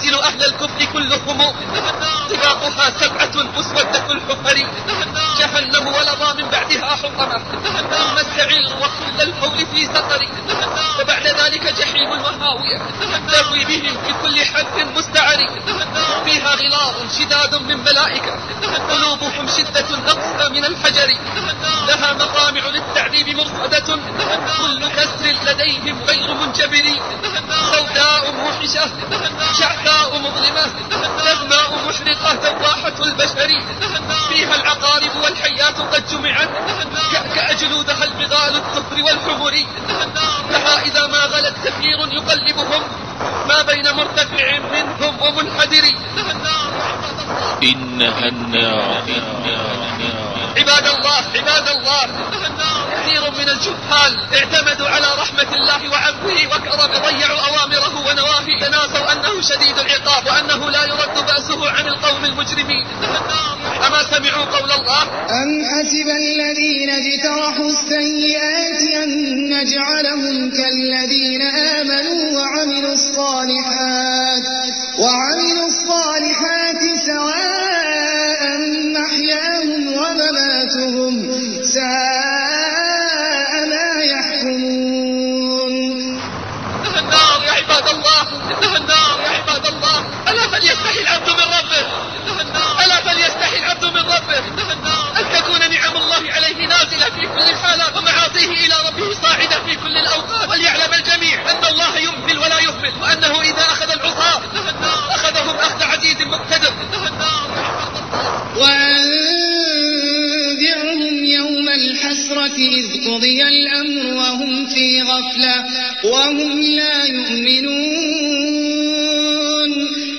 تقاتل أهل الكفر كلهم طباقها 7 مسودة الحفر جهنم ولظى من بعدها حطمة ثم السعير وكل الحول في سقر وبعد ذلك جحيم وهاوية تهوي بهم في كل حد مستعر فيها غلاظ شداد من ملائكة قلوبهم شدة أقسى من الحجر لها مقامع للتعذيب مرصدة كل كسر لديهم غير منجبر سوداء موحشة شعثاء مظلمة دهماء محرقة دواحة البشر فيها العقارب والحيات قد جمعت كأكأ جلودها البغال الكفر والحمر لها إذا ما غلت زفير يقلبهم ما بين مرتفع منهم ومنحدر إنها النار. عباد الله كثير من الجهال اعتمدوا على رحمة الله وعفوه وكرمه ضيعوا أوامره ونواهيه تناسوا أنه شديد العقاب وأنه لا يرد بأسه عن القوم المجرمين. أما سمعوا قول الله أم حسب الذين اجترحوا السيئات أن نجعلهم كالذين آمنوا وعملوا الصالحات سواء محياهم ومماتهم ساء ما يحكمون. النار يا عباد الله ألا فليستحي العبد من ربه أن تكون نعم الله عليه نازلة في كل الحالات ومعاصيه إلى ربه صاعدة في كل الأوقات. وليعلم الجميع أن الله يمهل ولا يهمل وأنه إذا أخذ العصاة أخذهم أخذ عزيز مقتدر. وأنذرهم يوم الحسرة إذ قضي الأمر وهم في غفلة وهم لا يؤمنون.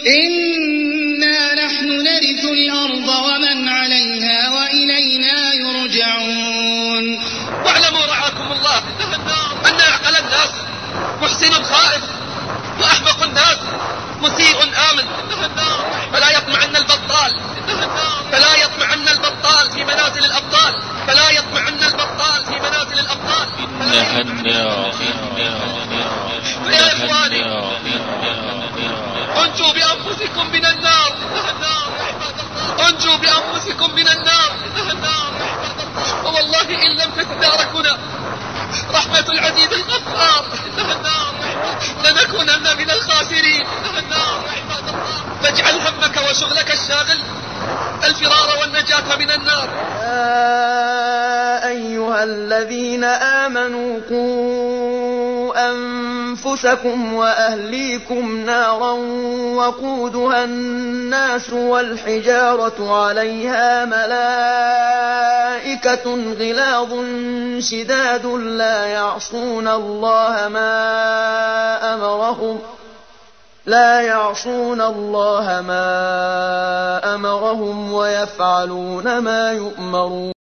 إنا نحن نرث الأرض ومن عليها وإلينا يرجعون. واعلموا رعاكم الله أن أعقل الناس محسن خائف وأحمق الناس مسيء آمن فلا يطمعن البطال في منازل الأبطال إنها النار. يا إخواني انجوا بأنفسكم من النار ووالله إن لم تتداركنا رحمة العزيز الغفار لنكونن من الخاسرين. فاجعل همك وشغلك الشاغل الفرار والنجاة من النار. يا أيها الذين آمنوا قوا أنفسكم وأهليكم نارا وقودها الناس والحجارة عليها ملائكة غلاظ شداد لا يعصون الله ما أمرهم ويفعلون ما يؤمرون.